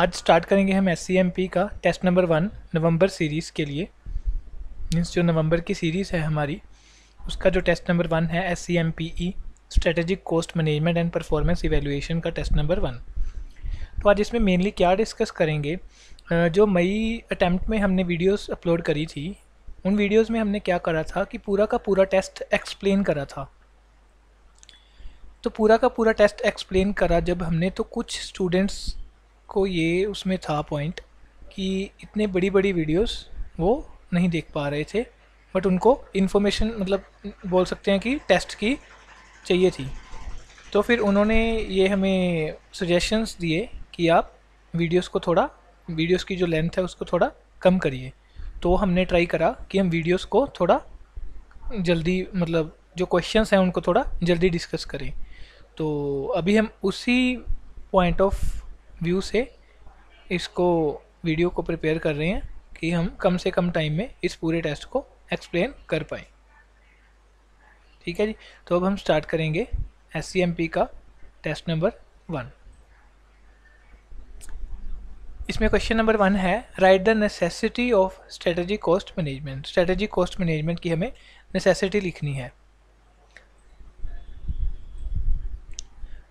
आज स्टार्ट करेंगे हम SCMP का टेस्ट नंबर 1 नवंबर सीरीज़ के लिए। मीन्स जो नवंबर की सीरीज़ है हमारी, उसका जो टेस्ट नंबर 1 है SCMPE strategic cost management and performance evaluation का टेस्ट नंबर 1। तो आज इसमें मेनली क्या डिस्कस करेंगे, जो मई अटैम्प्ट में हमने वीडियोस अपलोड करी थी, उन वीडियोस में हमने क्या करा था कि पूरा का पूरा टेस्ट एक्सप्लेन करा था। तो पूरा का पूरा टेस्ट एक्सप्लेन करा जब हमने, तो कुछ स्टूडेंट्स को ये उसमें था पॉइंट कि इतने बड़ी बड़ी वीडियोस वो नहीं देख पा रहे थे, बट उनको इन्फॉर्मेशन मतलब बोल सकते हैं कि टेस्ट की चाहिए थी। तो फिर उन्होंने ये हमें सजेशंस दिए कि आप वीडियोस को थोड़ा, वीडियोस की जो लेंथ है उसको थोड़ा कम करिए। तो हमने ट्राई करा कि हम वीडियोस को थोड़ा जल्दी, मतलब जो क्वेश्चंस हैं उनको थोड़ा जल्दी डिस्कस करें। तो अभी हम उसी पॉइंट ऑफ व्यू से इसको वीडियो को प्रिपेयर कर रहे हैं कि हम कम से कम टाइम में इस पूरे टेस्ट को एक्सप्लेन कर पाएँ। ठीक है जी। तो अब हम स्टार्ट करेंगे SCMP का टेस्ट नंबर 1। इसमें क्वेश्चन नंबर 1 है, right the necessity of strategic cost management. Strategic cost management की हमें नेसेसिटी लिखनी है।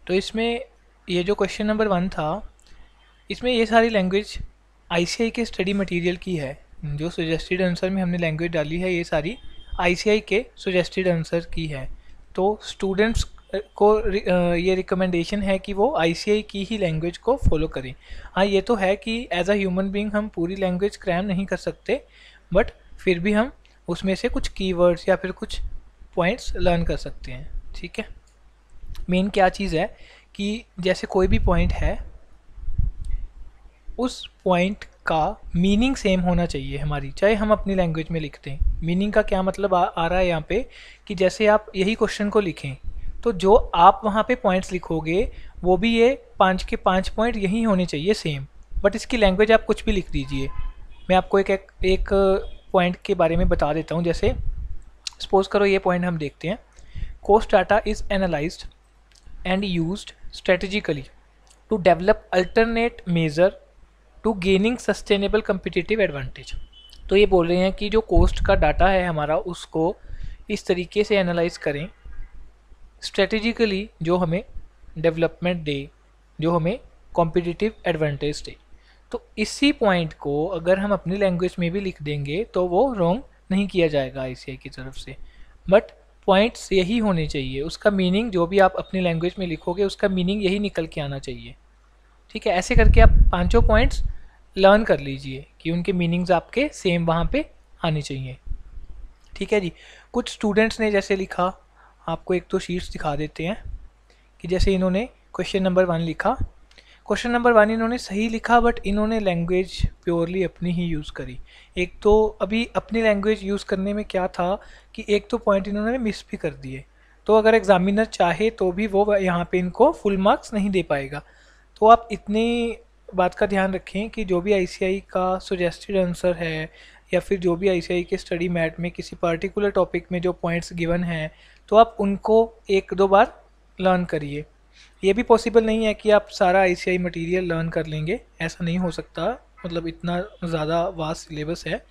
तो इसमें ये जो क्वेश्चन नंबर 1 था, इसमें ये सारी लैंग्वेज ICI के स्टडी मटेरियल की है। जो सजेस्टेड आंसर में हमने लैंग्वेज डाली है, ये सारी ICI के सजेस्टेड आंसर की है। तो स्टूडेंट्स को ये रिकमेंडेशन है कि वो ICI की ही लैंग्वेज को फॉलो करें। हाँ, ये तो है कि एज अ ह्यूमन बीइंग हम पूरी लैंग्वेज क्रैम नहीं कर सकते, बट फिर भी हम उसमें से कुछ कीवर्ड्स या फिर कुछ पॉइंट्स लर्न कर सकते हैं। ठीक है। मेन क्या चीज़ है कि जैसे कोई भी पॉइंट है, उस पॉइंट का मीनिंग सेम होना चाहिए हमारी, चाहे हम अपनी लैंग्वेज में लिखते हैं। मीनिंग का क्या मतलब आ रहा है यहाँ पे कि जैसे आप यही क्वेश्चन को लिखें, तो जो आप वहाँ पे पॉइंट्स लिखोगे वो भी ये 5 के 5 पॉइंट यही होने चाहिए सेम, बट इसकी लैंग्वेज आप कुछ भी लिख दीजिए। मैं आपको एक पॉइंट के बारे में बता देता हूँ। जैसे सपोज करो ये पॉइंट हम देखते हैं, cost data is analysed and used strategically to develop alternate measure to gaining sustainable competitive advantage. तो ये बोल रहे हैं कि जो कॉस्ट का डाटा है हमारा, उसको इस तरीके से एनालाइज करें स्ट्रेटेजिकली, जो हमें डेवलपमेंट दे, जो हमें कॉम्पिटिटिव एडवांटेज दे। तो इसी पॉइंट को अगर हम अपनी लैंग्वेज में भी लिख देंगे तो वो रॉन्ग नहीं किया जाएगा ICI की तरफ से, बट पॉइंट्स यही होने चाहिए। उसका मीनिंग जो भी आप अपनी लैंग्वेज में लिखोगे, उसका मीनिंग यही निकल के आना चाहिए। ठीक है। ऐसे करके आप 5 पॉइंट्स लर्न कर लीजिए कि उनके मीनिंग्स आपके सेम वहाँ पे आने चाहिए। ठीक है जी। कुछ स्टूडेंट्स ने जैसे लिखा, आपको एक तो शीट्स दिखा देते हैं कि जैसे इन्होंने क्वेश्चन नंबर 1 लिखा। क्वेश्चन नंबर 1 इन्होंने सही लिखा, बट इन्होंने लैंग्वेज प्योरली अपनी ही यूज़ करी। एक तो अभी अपनी लैंग्वेज यूज़ करने में क्या था कि एक तो पॉइंट इन्होंने मिस भी कर दिए। तो अगर एग्जामिनर चाहे तो भी वो यहाँ पे इनको फुल मार्क्स नहीं दे पाएगा। तो आप इतनी बात का ध्यान रखें कि जो भी ICI का सजेस्टेड आंसर है, या फिर जो भी ICI के स्टडी मैट में किसी पर्टिकुलर टॉपिक में जो पॉइंट्स गिवन हैं, तो आप उनको 1-2 बार लर्न करिए। ये भी पॉसिबल नहीं है कि आप सारा ICI मटेरियल लर्न कर लेंगे, ऐसा नहीं हो सकता। मतलब इतना ज़्यादा वास्ट सिलेबस है,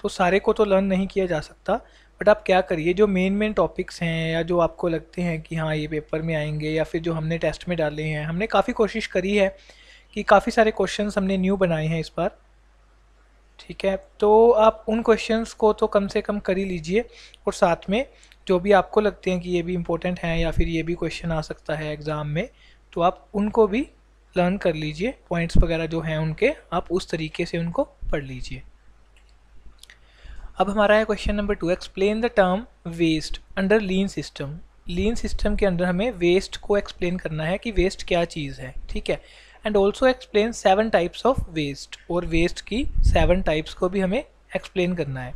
तो सारे को तो लर्न नहीं किया जा सकता। बट आप क्या करिए, जो मेन टॉपिक्स हैं या जो आपको लगते हैं कि हाँ ये पेपर में आएंगे, या फिर जो हमने टेस्ट में डाले हैं, हमने काफ़ी कोशिश करी है कि काफ़ी सारे क्वेश्चंस हमने न्यू बनाए हैं इस बार। ठीक है। तो आप उन क्वेश्चंस को तो कम से कम कर ही लीजिए, और साथ में जो भी आपको लगते हैं कि ये भी इम्पोर्टेंट हैं या फिर ये भी क्वेश्चन आ सकता है एग्ज़ाम में, तो आप उनको भी लर्न कर लीजिए। पॉइंट्स वगैरह जो हैं उनके, आप उस तरीके से उनको पढ़ लीजिए। अब हमारा है question number 2, explain the term waste under lean system. Lean system के अंदर हमें वेस्ट को एक्सप्लेन करना है कि वेस्ट क्या चीज़ है। ठीक है। And also explain 7 types of waste, और वेस्ट की 7 टाइप्स को भी हमें एक्सप्लेन करना है।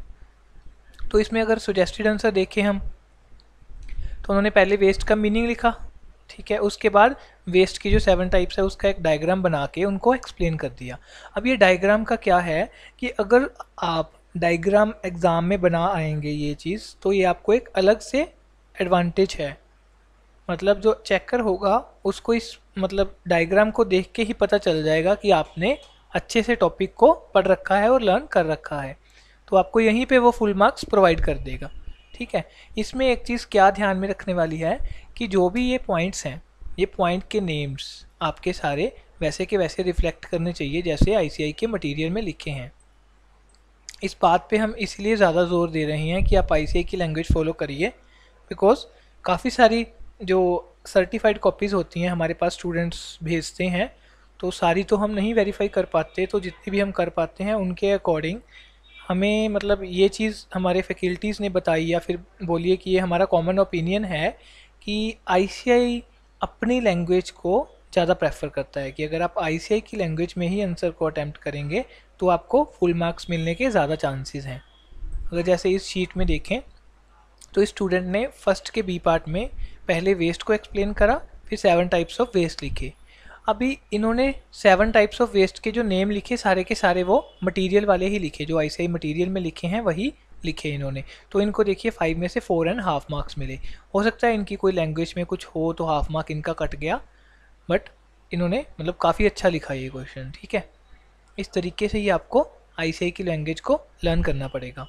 तो इसमें अगर सजेस्टेड आंसर देखें हम, तो उन्होंने पहले वेस्ट का मीनिंग लिखा। ठीक है। उसके बाद वेस्ट की जो 7 टाइप्स है उसका एक डायग्राम बना के उनको एक्सप्लेन कर दिया। अब ये डायग्राम का क्या है कि अगर आप डायग्राम एग्ज़ाम में बना आएंगे ये चीज़, तो ये आपको एक अलग से एडवांटेज है। मतलब जो चेकर होगा उसको इस मतलब डायग्राम को देख के ही पता चल जाएगा कि आपने अच्छे से टॉपिक को पढ़ रखा है और लर्न कर रखा है, तो आपको यहीं पे वो फुल मार्क्स प्रोवाइड कर देगा। ठीक है, इसमें एक चीज़ क्या ध्यान में रखने वाली है कि जो भी ये पॉइंट्स हैं, ये पॉइंट के नेम्स आपके सारे वैसे के वैसे रिफ्लेक्ट करने चाहिए जैसे आईसीआई के मटेरियल में लिखे हैं। इस बात पे हम इसलिए ज़्यादा ज़ोर दे रहे हैं कि आप आईसीआई की लैंग्वेज फॉलो करिए, बिकॉज काफ़ी सारी जो सर्टिफाइड कॉपीज़ होती हैं हमारे पास स्टूडेंट्स भेजते हैं, तो सारी तो हम नहीं वेरीफाई कर पाते, तो जितनी भी हम कर पाते हैं उनके अकॉर्डिंग हमें, मतलब ये चीज़ हमारे फैकल्टीज़ ने बताई या फिर बोलिए कि ये हमारा कॉमन ओपिनियन है कि आईसीआई अपनी लैंग्वेज को ज़्यादा प्रेफर करता है कि अगर आप आईसीआई की लैंग्वेज में ही आंसर को अटैम्प्ट करेंगे तो आपको फुल मार्क्स मिलने के ज़्यादा चांसेस हैं। अगर जैसे इस शीट में देखें तो स्टूडेंट ने फर्स्ट के बी पार्ट में पहले वेस्ट को एक्सप्लेन करा, फिर 7 टाइप्स ऑफ वेस्ट लिखे। अभी इन्होंने 7 टाइप्स ऑफ वेस्ट के जो नेम लिखे सारे के सारे वो मटेरियल वाले ही लिखे, जो आईसीआई मटेरियल में लिखे हैं वही लिखे इन्होंने, तो इनको देखिए 5 में से 4.5 मार्क्स मिले। हो सकता है इनकी कोई लैंग्वेज में कुछ हो तो हाफ मार्क इनका कट गया, बट इन्होंने मतलब काफ़ी अच्छा लिखा ये क्वेश्चन। ठीक है, इस तरीके से ही आपको आईसीआई की लैंग्वेज को लर्न करना पड़ेगा।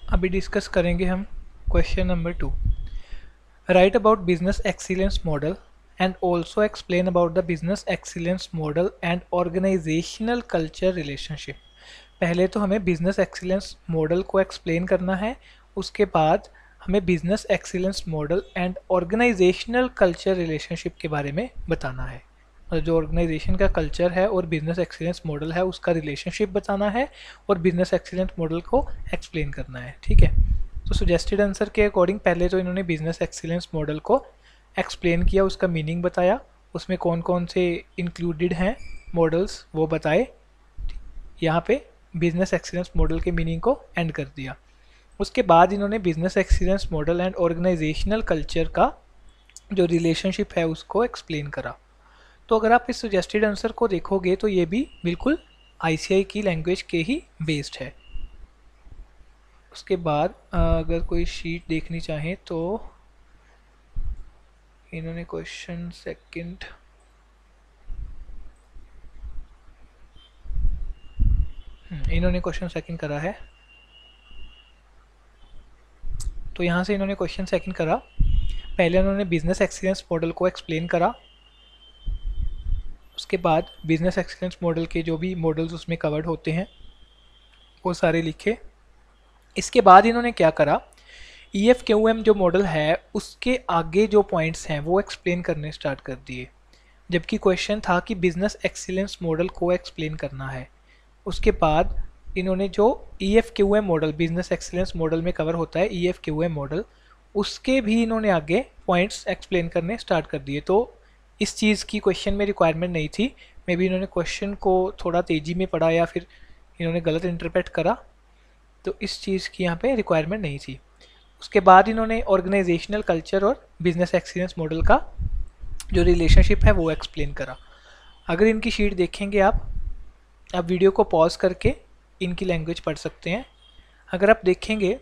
अभी डिस्कस करेंगे हम question number 2। Write about business excellence model and also explain about the business excellence model and organisational culture relationship. पहले तो हमें बिजनेस एक्सीलेंस मॉडल को एक्सप्लेन करना है, उसके बाद हमें business excellence model and organisational culture relationship के बारे में बताना है। जो ऑर्गेनाइजेशन का कल्चर है और बिजनेस एक्सीलेंस मॉडल है उसका रिलेशनशिप बताना है और बिजनेस एक्सीलेंस मॉडल को एक्सप्लेन करना है। ठीक है, तो सजेस्टेड आंसर के अकॉर्डिंग पहले तो इन्होंने बिजनेस एक्सीलेंस मॉडल को एक्सप्लेन किया, उसका मीनिंग बताया, उसमें कौन कौन से इंक्लूडेड हैं मॉडल्स वो बताए। यहाँ पे बिजनेस एक्सीलेंस मॉडल के मीनिंग को एंड कर दिया। उसके बाद इन्होंने business excellence model and organisational culture का जो रिलेशनशिप है उसको एक्सप्लेन करा। तो अगर आप इस सजेस्टेड आंसर को देखोगे तो ये भी बिल्कुल आईसीआई की लैंग्वेज के ही बेस्ड है। उसके बाद अगर कोई शीट देखनी चाहें तो इन्होंने क्वेश्चन सेकंड करा है, तो यहाँ से इन्होंने क्वेश्चन सेकंड करा। पहले उन्होंने बिजनेस एक्सीलेंस मॉडल को एक्सप्लेन करा, उसके बाद बिजनेस एक्सीलेंस मॉडल के जो भी मॉडल्स उसमें कवर्ड होते हैं वो सारे लिखे। इसके बाद इन्होंने क्या करा, EFQM जो मॉडल है उसके आगे जो पॉइंट्स हैं वो एक्सप्लेन करने स्टार्ट कर दिए, जबकि क्वेश्चन था कि बिजनेस एक्सीलेंस मॉडल को एक्सप्लेन करना है। उसके बाद इन्होंने जो EFQM model business excellence model में कवर होता है EFQM मॉडल, उसके भी इन्होंने आगे पॉइंट्स एक्सप्लेन करने स्टार्ट कर दिए। तो इस चीज़ की क्वेश्चन में रिक्वायरमेंट नहीं थी, मे बी इन्होंने क्वेश्चन को थोड़ा तेज़ी में पढ़ा या फिर इन्होंने गलत इंटरप्रेट करा, तो इस चीज़ की यहाँ पे रिक्वायरमेंट नहीं थी। उसके बाद इन्होंने ऑर्गेनाइजेशनल कल्चर और बिजनेस एक्सीलेंस मॉडल का जो रिलेशनशिप है वो एक्सप्लेन करा। अगर इनकी शीट देखेंगे आप वीडियो को पॉज करके इनकी लैंग्वेज पढ़ सकते हैं। अगर आप देखेंगे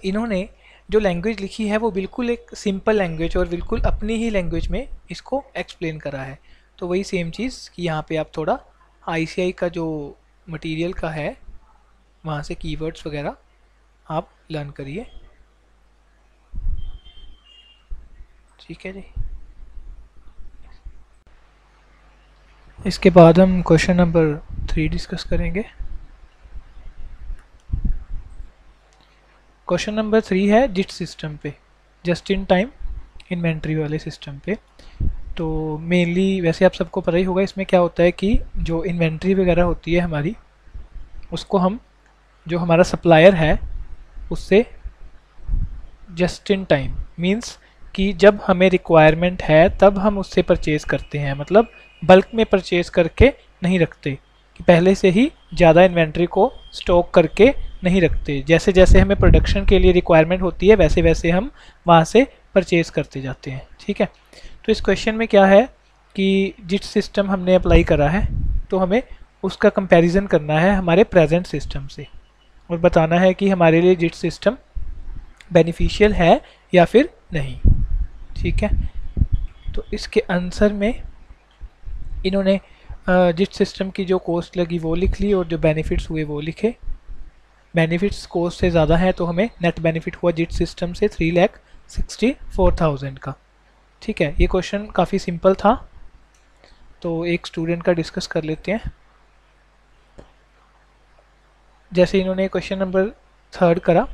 इन्होंने जो लैंग्वेज लिखी है वो बिल्कुल एक सिंपल लैंग्वेज और बिल्कुल अपनी ही लैंग्वेज में इसको एक्सप्लेन करा है। तो वही सेम चीज़ कि यहाँ पे आप थोड़ा आईसीआई का जो मटेरियल का है वहाँ से कीवर्ड्स वगैरह आप लर्न करिए। ठीक है जी, इसके बाद हम क्वेश्चन नंबर 3 डिस्कस करेंगे। क्वेश्चन नंबर 3 है जिट सिस्टम पे, जस्ट इन टाइम इन्वेंट्री वाले सिस्टम पे। तो मेनली वैसे आप सबको पता ही होगा इसमें क्या होता है कि जो इन्वेंट्री वगैरह होती है हमारी, उसको हम जो हमारा सप्लायर है उससे जस्ट इन टाइम मींस कि जब हमें रिक्वायरमेंट है तब हम उससे परचेज़ करते हैं, मतलब बल्क में परचेज़ करके नहीं रखते कि पहले से ही ज़्यादा इन्वेंट्री को स्टॉक करके नहीं रखते। जैसे जैसे हमें प्रोडक्शन के लिए रिक्वायरमेंट होती है वैसे वैसे हम वहाँ से परचेज़ करते जाते हैं। ठीक है, तो इस क्वेश्चन में क्या है कि जिट सिस्टम हमने अप्लाई करा है तो हमें उसका कंपैरिजन करना है हमारे प्रेजेंट सिस्टम से और बताना है कि हमारे लिए जिट सिस्टम बेनिफिशियल है या फिर नहीं। ठीक है, तो इसके आंसर में इन्होंने जिस सिस्टम की जो कॉस्ट लगी वो लिख ली और जो बेनिफिट्स हुए वो लिखे। बेनिफिट्स कॉस्ट से ज़्यादा है तो हमें नेट बेनिफिट हुआ जिट सिस्टम से 3,64,000 का। ठीक है, ये क्वेश्चन काफ़ी सिंपल था, तो एक स्टूडेंट का डिस्कस कर लेते हैं। जैसे इन्होंने क्वेश्चन नंबर 3 करा,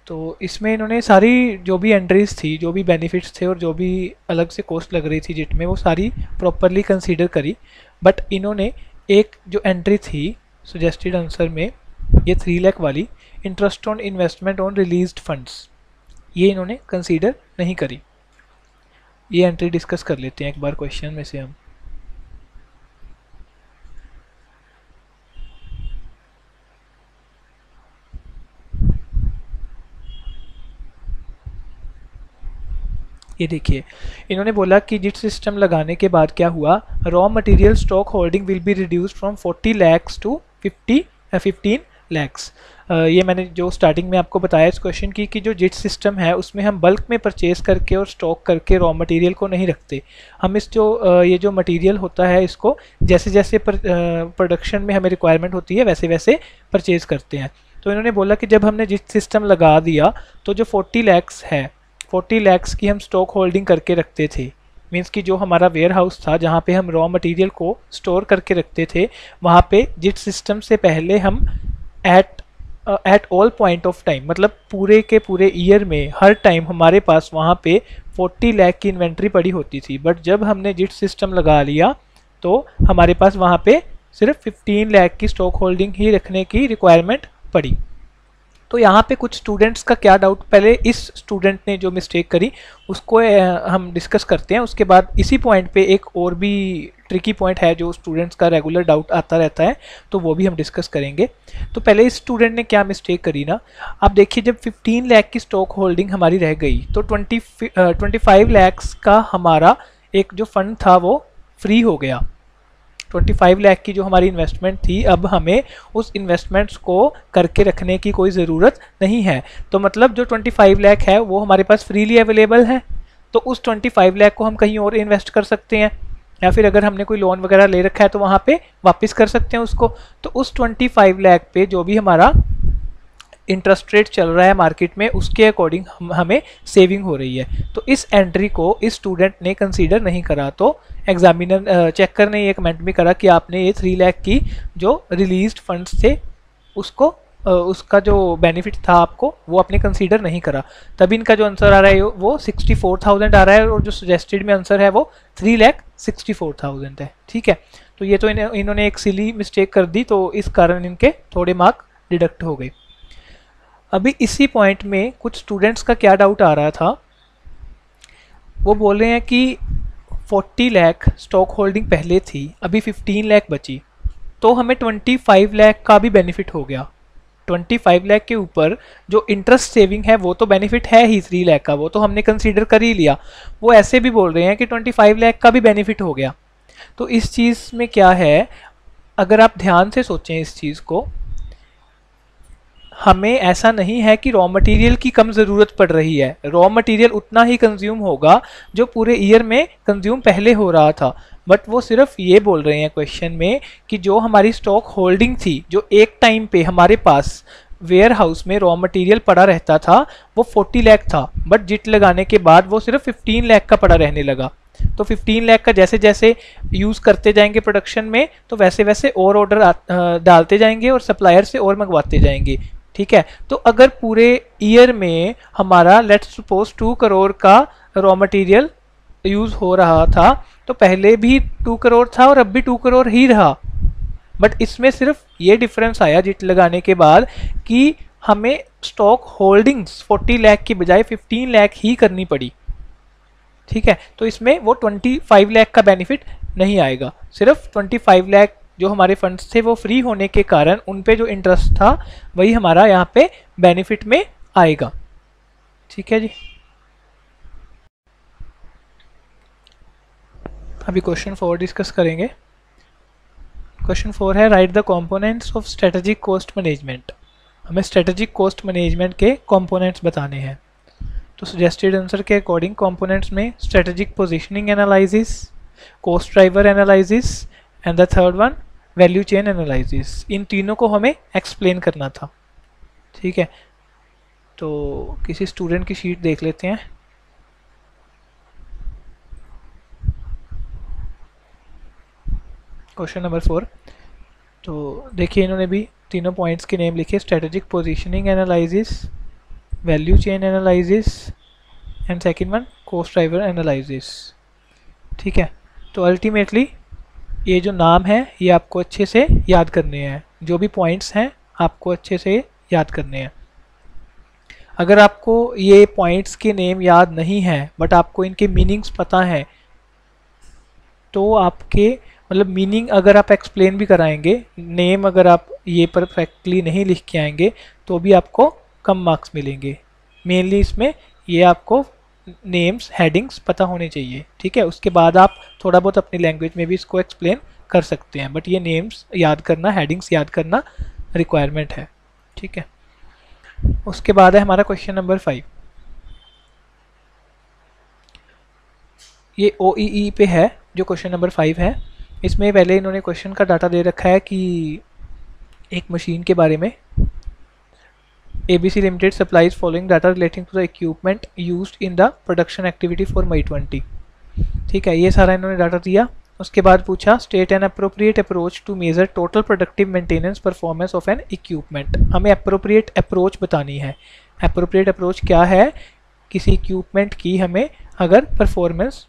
तो इसमें इन्होंने सारी जो भी एंट्रीज थी, जो भी बेनिफिट्स थे और जो भी अलग से कॉस्ट लग रही थी जिट में, वो सारी प्रॉपरली कंसीडर करी। बट इन्होंने एक जो एंट्री थी सजेस्टेड आंसर में, ये 3 लाख वाली, interest on investment on released funds, ये इन्होंने कंसीडर नहीं करी। ये एंट्री डिस्कस कर लेते हैं एक बार क्वेश्चन में से हम। ये देखिए, इन्होंने बोला कि जिट सिस्टम लगाने के बाद क्या हुआ, raw material stock holding will be reduced from 40 lakhs to 15 lakhs. ये मैंने जो स्टार्टिंग में आपको बताया इस क्वेश्चन की कि जो जिट सिस्टम है उसमें हम बल्क में परचेज करके और स्टॉक करके रॉ मटेरियल को नहीं रखते। हम इस जो ये जो मटेरियल होता है इसको जैसे जैसे प्रोडक्शन में हमें रिक्वायरमेंट होती है वैसे वैसे परचेज करते हैं। तो इन्होंने बोला कि जब हमने जिट सिस्टम लगा दिया तो जो 40 लैक्स है, 40 लैक्स की हम स्टॉक होल्डिंग करके रखते थे, मीन्स कि जो हमारा वेयर हाउस था जहाँ पे हम रॉ मटेरियल को स्टोर करके रखते थे, वहाँ पे जिट सिस्टम से पहले हम at all point of time, मतलब पूरे के पूरे ईयर में हर टाइम हमारे पास वहाँ पे 40 लाख की इन्वेंट्री पड़ी होती थी। बट जब हमने जिट सिस्टम लगा लिया तो हमारे पास वहाँ पे सिर्फ 15 लाख की स्टॉक होल्डिंग ही रखने की रिक्वायरमेंट पड़ी। तो यहाँ पे कुछ स्टूडेंट्स का क्या डाउट, पहले इस स्टूडेंट ने जो मिस्टेक करी उसको हम डिस्कस करते हैं, उसके बाद इसी पॉइंट पे एक और भी ट्रिकी पॉइंट है जो स्टूडेंट्स का रेगुलर डाउट आता रहता है, तो वो भी हम डिस्कस करेंगे। तो पहले इस स्टूडेंट ने क्या मिस्टेक करी ना, आप देखिए जब 15 लाख की स्टॉक होल्डिंग हमारी रह गई तो 25 लैक्स का हमारा एक जो फंड था वो फ्री हो गया। 25 लाख की जो हमारी इन्वेस्टमेंट थी, अब हमें उस इन्वेस्टमेंट्स को करके रखने की कोई ज़रूरत नहीं है। तो मतलब जो 25 लाख है वो हमारे पास फ्रीली अवेलेबल है, तो उस 25 लाख को हम कहीं और इन्वेस्ट कर सकते हैं, या फिर अगर हमने कोई लोन वगैरह ले रखा है तो वहाँ पे वापस कर सकते हैं उसको। तो उस 25 लाख पे जो भी हमारा इंटरेस्ट रेट चल रहा है मार्केट में उसके अकॉर्डिंग हमें सेविंग हो रही है। तो इस एंट्री को इस स्टूडेंट ने कंसीडर नहीं करा, तो एग्जामिनर चेकर ने ये कमेंट भी करा कि आपने ये 3 लाख की जो रिलीज्ड फंड्स थे उसको उसका जो बेनिफिट था आपको वो आपने कंसीडर नहीं करा। तभी इनका जो आंसर आ रहा है वो 64,000 आ रहा है और जो सजेस्टेड में आंसर है वो 3,64,000 है। ठीक है, तो ये तो इन्होंने एक सिली मिस्टेक कर दी, तो इस कारण इनके थोड़े मार्क डिडक्ट हो गए। अभी इसी पॉइंट में कुछ स्टूडेंट्स का क्या डाउट आ रहा था, वो बोल रहे हैं कि 40 लाख स्टॉक होल्डिंग पहले थी, अभी 15 लाख बची, तो हमें 25 लाख का भी बेनिफिट हो गया। 25 लाख के ऊपर जो इंटरेस्ट सेविंग है वो तो बेनिफिट है ही 3 लाख का, वो तो हमने कंसीडर कर ही लिया। वो ऐसे भी बोल रहे हैं कि 25 लाख का भी बेनिफिट हो गया। तो इस चीज़ में क्या है, अगर आप ध्यान से सोचें इस चीज़ को, हमें ऐसा नहीं है कि रॉ मटेरियल की कम ज़रूरत पड़ रही है, रॉ मटेरियल उतना ही कंज्यूम होगा जो पूरे ईयर में कंज्यूम पहले हो रहा था। बट वो सिर्फ ये बोल रहे हैं क्वेश्चन में कि जो हमारी स्टॉक होल्डिंग थी, जो एक टाइम पे हमारे पास वेयर हाउस में रॉ मटेरियल पड़ा रहता था वो 40 लाख था, बट जिट लगाने के बाद वो सिर्फ 15 लाख का पड़ा रहने लगा। तो 15 लाख का जैसे जैसे यूज़ करते जाएंगे प्रोडक्शन में तो वैसे वैसे और ऑर्डर डालते जाएंगे और सप्लायर से और मंगवाते जाएंगे। ठीक है, तो अगर पूरे ईयर में हमारा लेट्स सपोज 2 करोड़ का रॉ मटेरियल यूज़ हो रहा था, तो पहले भी 2 करोड़ था और अब भी 2 करोड़ ही रहा। बट इसमें सिर्फ ये डिफरेंस आया जिट लगाने के बाद कि हमें स्टॉक होल्डिंग्स 40 लाख की बजाय 15 लाख ही करनी पड़ी। ठीक है, तो इसमें वो 25 लाख का बेनिफिट नहीं आएगा, सिर्फ 25 लाख जो हमारे फंड्स थे वो फ्री होने के कारण उन पे जो इंटरेस्ट था वही हमारा यहाँ पे बेनिफिट में आएगा। ठीक है जी, अभी क्वेश्चन 4 डिस्कस करेंगे। क्वेश्चन 4 है right the components of strategic cost management. हमें स्ट्रेटेजिक कॉस्ट मैनेजमेंट के कंपोनेंट्स बताने हैं। तो सजेस्टेड आंसर के अकॉर्डिंग कंपोनेंट्स में strategic positioning analysis, cost driver analysis and the third one value chain analysis, इन तीनों को हमें एक्सप्लेन करना था। ठीक है, तो किसी स्टूडेंट की शीट देख लेते हैं। क्वेश्चन नंबर 4, तो देखिए इन्होंने भी तीनों पॉइंट्स के नेम लिखे, strategic positioning analysis, value chain analysis and second one cost driver analysis. ठीक है, तो अल्टीमेटली ये जो नाम है ये आपको अच्छे से याद करने हैं, जो भी पॉइंट्स हैं आपको अच्छे से याद करने हैं। अगर आपको ये पॉइंट्स के नेम याद नहीं है बट आपको इनके मीनिंग्स पता है, तो आपके मतलब मीनिंग अगर आप एक्सप्लेन भी कराएंगे, नेम अगर आप ये परफेक्टली नहीं लिख के आएंगे तो भी आपको कम मार्क्स मिलेंगे। मेनली इसमें ये आपको नेम्स हेडिंग्स पता होने चाहिए। ठीक है, उसके बाद आप थोड़ा बहुत अपनी लैंग्वेज में भी इसको एक्सप्लेन कर सकते हैं, बट ये नेम्स याद करना, हेडिंग्स याद करना रिक्वायरमेंट है। ठीक है, उसके बाद है हमारा क्वेश्चन नंबर 5। ये OEE पे है जो क्वेश्चन नंबर 5 है। इसमें पहले इन्होंने क्वेश्चन का डाटा दे रखा है कि एक मशीन के बारे में, ABC limited supplies following data relating to the equipment used in the production activity for May 20। ठीक है, ये सारा इन्होंने डाटा दिया। उसके बाद पूछा state an appropriate approach to measure total productive maintenance performance of an equipment. हमें अप्रोप्रिएट अप्रोच बतानी है। अप्रोप्रिएट अप्रोच क्या है, किसी इक्विपमेंट की हमें अगर परफॉर्मेंस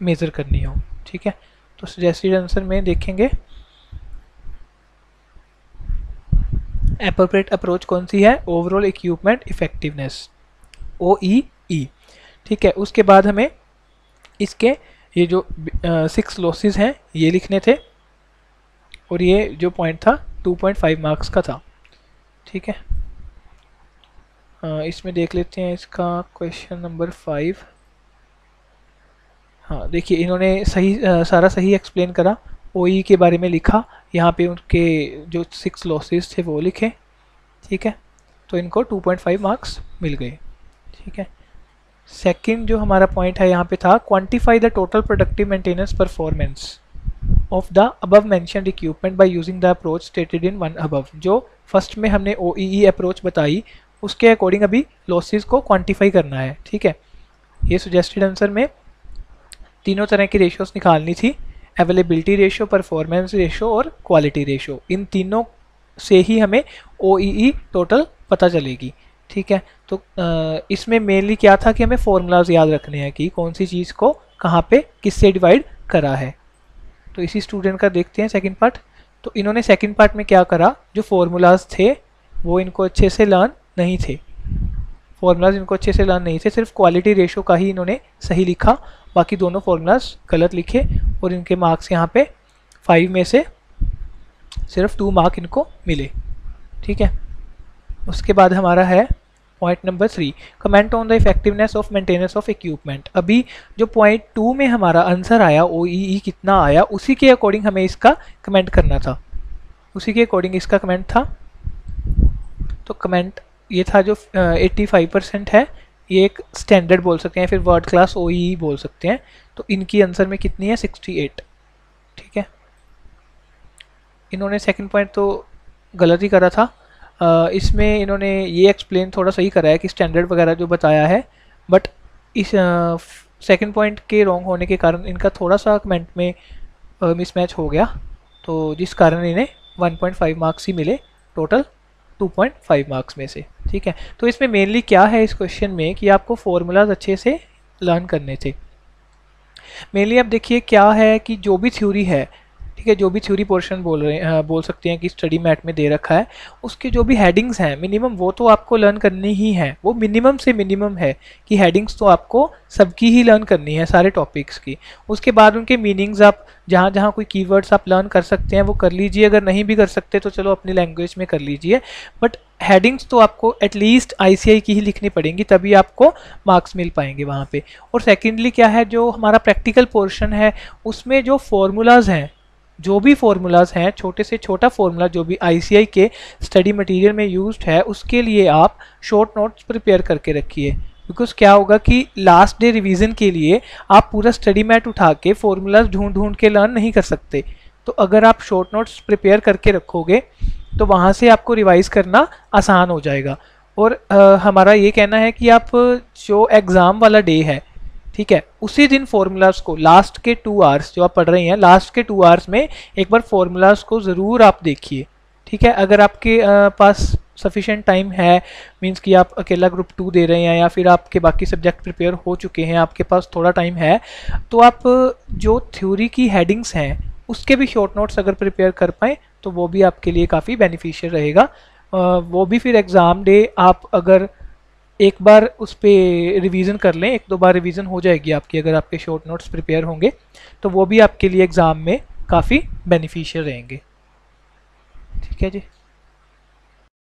मेजर करनी हो। ठीक है, तो सजेस्टेड आंसर में देखेंगे एप्रोप्रिएट अप्रोच कौन सी है, ओवरऑल इक्विपमेंट इफेक्टिवनेस, OEE। ठीक है, उसके बाद हमें इसके ये जो 6 लॉसेस हैं ये लिखने थे, और ये जो पॉइंट था 2.5 मार्क्स का था। ठीक है, इसमें देख लेते हैं इसका क्वेश्चन नंबर 5। हाँ, देखिए इन्होंने सही सारा सही एक्सप्लेन करा, OE के बारे में लिखा, यहाँ पे उनके जो 6 लॉसेस थे वो लिखे। ठीक है, तो इनको 2.5 मार्क्स मिल गए। ठीक है, सेकंड जो हमारा पॉइंट है यहाँ पे था quantify the total productive maintenance performance of the above mentioned equipment by using the approach stated in one above. जो फर्स्ट में हमने OEE अप्रोच बताई उसके अकॉर्डिंग अभी लॉसेस को क्वांटिफाई करना है। ठीक है, ये सजेस्टेड आंसर में तीनों तरह की रेशियोज निकालनी थी, अवेलेबिलिटी रेशियो, परफॉर्मेंस रेशियो और क्वालिटी रेशियो। इन तीनों से ही हमें OEE टोटल पता चलेगी। ठीक है, तो इसमें मेनली क्या था कि हमें फॉर्मूलाज याद रखने हैं कि कौन सी चीज़ को कहाँ पे किससे डिवाइड करा है। तो इसी स्टूडेंट का देखते हैं सेकंड पार्ट। तो इन्होंने सेकंड पार्ट में क्या करा, जो फॉर्मूलाज थे वो इनको अच्छे से लर्न नहीं थे, फॉर्मूलाज इनको अच्छे से लर्न नहीं थे, सिर्फ क्वालिटी रेशियो का ही इन्होंने सही लिखा, बाकी दोनों फॉर्मूलाज गलत लिखे, और इनके मार्क्स यहाँ पे 5 में से सिर्फ 2 मार्क इनको मिले। ठीक है, उसके बाद हमारा है point number 3, comment on the effectiveness of maintenance of equipment. अभी जो पॉइंट 2 में हमारा आंसर आया OEE कितना आया, उसी के अकॉर्डिंग हमें इसका कमेंट करना था, उसी के अकॉर्डिंग इसका कमेंट था। तो कमेंट ये था जो 85% है, ये एक स्टैंडर्ड बोल सकते हैं, फिर वर्ल्ड क्लास OEE बोल सकते हैं। तो इनकी आंसर में कितनी है, 68। ठीक है, इन्होंने सेकंड पॉइंट तो गलत ही करा था, इसमें इन्होंने ये एक्सप्लेन थोड़ा सही करा है कि स्टैंडर्ड वगैरह जो बताया है, बट इस सेकंड पॉइंट के रॉन्ग होने के कारण इनका थोड़ा सा कमेंट में मिसमैच हो गया, तो जिस कारण इन्हें 1.5 मार्क्स ही मिले टोटल 2.5 मार्क्स में से। ठीक है, तो इसमें मेनली क्या है इस क्वेश्चन में कि आपको फॉर्मूलाज अच्छे से लर्न करने थे। मेनली अब देखिए क्या है कि जो भी थ्योरी है, ठीक है, जो भी थ्योरी पोर्शन बोल सकते हैं कि स्टडी मैट में दे रखा है, उसके जो भी हेडिंग्स हैं मिनिमम वो तो आपको लर्न करनी ही है, वो मिनिमम से मिनिमम है कि हेडिंग्स तो आपको सबकी ही लर्न करनी है सारे टॉपिक्स की। उसके बाद उनके मीनिंग्स आप जहाँ जहाँ कोई कीवर्ड्स आप लर्न कर सकते हैं वो कर लीजिए, अगर नहीं भी कर सकते तो चलो अपनी लैंग्वेज में कर लीजिए, बट हेडिंग्स तो आपको एटलीस्ट ICI की ही लिखनी पड़ेंगी, तभी आपको मार्क्स मिल पाएंगे वहाँ पे। और सेकेंडली क्या है, जो हमारा प्रैक्टिकल पोर्शन है उसमें जो फॉर्मूलाज हैं, जो भी फॉर्मूलाज हैं, छोटे से छोटा फॉर्मूला जो भी ICI के स्टडी मटेरियल में यूज्ड है, उसके लिए आप शॉर्ट नोट्स प्रिपेयर करके रखिए। बिकॉज क्या होगा कि लास्ट डे रिवीजन के लिए आप पूरा स्टडी मैट उठा के फॉर्मूलाज ढूंढ ढूंढ के लर्न नहीं कर सकते। तो अगर आप शॉर्ट नोट्स प्रिपेयर करके रखोगे तो वहाँ से आपको रिवाइज करना आसान हो जाएगा। और हमारा ये कहना है कि आप जो एग्ज़ाम वाला डे है, ठीक है, उसी दिन फॉर्मूलाज को लास्ट के 2 आवर्स जो आप पढ़ रहे हैं, लास्ट के 2 आवर्स में एक बार फॉर्मूलाज को ज़रूर आप देखिए। ठीक है, अगर आपके पास सफिशेंट टाइम है, मींस कि आप अकेला ग्रुप 2 दे रहे हैं या फिर आपके बाकी सब्जेक्ट प्रिपेयर हो चुके हैं, आपके पास थोड़ा टाइम है, तो आप जो थ्योरी की हेडिंग्स हैं उसके भी शॉर्ट नोट्स अगर प्रिपेयर कर पाएँ तो वो भी आपके लिए काफ़ी बेनिफिशियल रहेगा। वो भी फिर एग्ज़ाम डे आप अगर एक बार उस पर रिवीजन कर लें, 1-2 बार रिवीजन हो जाएगी आपकी अगर आपके शॉर्ट नोट्स प्रिपेयर होंगे, तो वो भी आपके लिए एग्ज़ाम में काफ़ी बेनिफिशियल रहेंगे। ठीक है जी।